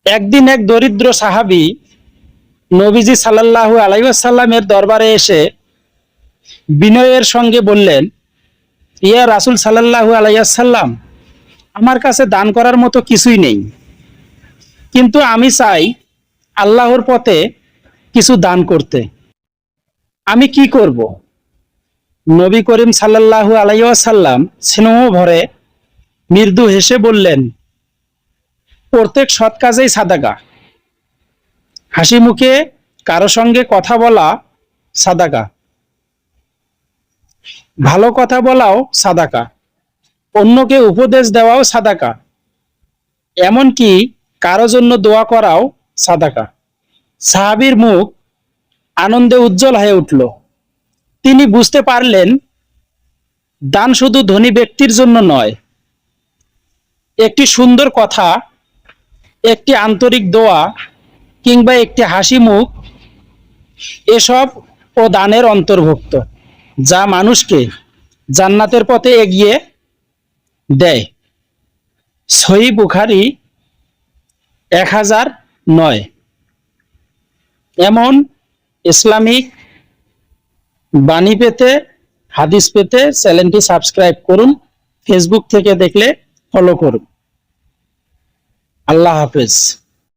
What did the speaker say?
একদিন এক দরিদ্র সাহাবী নবীজি সাল্লাল্লাহু আলাইহি ওয়াসাল্লামের দরবারে এসে বিনয়ের সঙ্গে বললেন, ইয়া রাসূল সাল্লাল্লাহু আলাইহি ওয়াসাল্লাম, আমার কাছে দান করার মতো কিছুই নেই, কিন্তু আমি চাই আল্লাহর পথে কিছু দান করতে। আমি কি করব? নবী করিম সাল্লাল্লাহু আলাইহি ওয়াসাল্লাম স্নেহ ভরে মৃদু হেসে বললেন, প্রত্যেক সৎ কাজেই সাদাকা। হাসি মুখে কারো সঙ্গে কথা বলা সাদাকা, ভালো কথা বলাও সাদাকা, অন্যকে উপদেশ দেওয়াও সাদাকা, এমনকি কারো জন্য দোয়া করাও সাদাকা। সাহাবীর মুখ আনন্দে উজ্জ্বল হয়ে উঠল। তিনি বুঝতে পারলেন, দান শুধু ধনী ব্যক্তির জন্য নয়, একটি সুন্দর কথা, একটি আন্তরিক দোয়া কিংবা একটি হাসি মুখ, এসব ও দানের অন্তর্ভুক্ত, যা মানুষকে জান্নাতের পথে এগিয়ে দেয়। সহিহ বুখারী 1009। এমন ইসলামিক বাণী পেতে, হাদিস পেতে চ্যানেলটি সাবস্ক্রাইব করুন। ফেসবুক থেকে দেখলে ফলো করুন। আল্লাহ হাফেজ।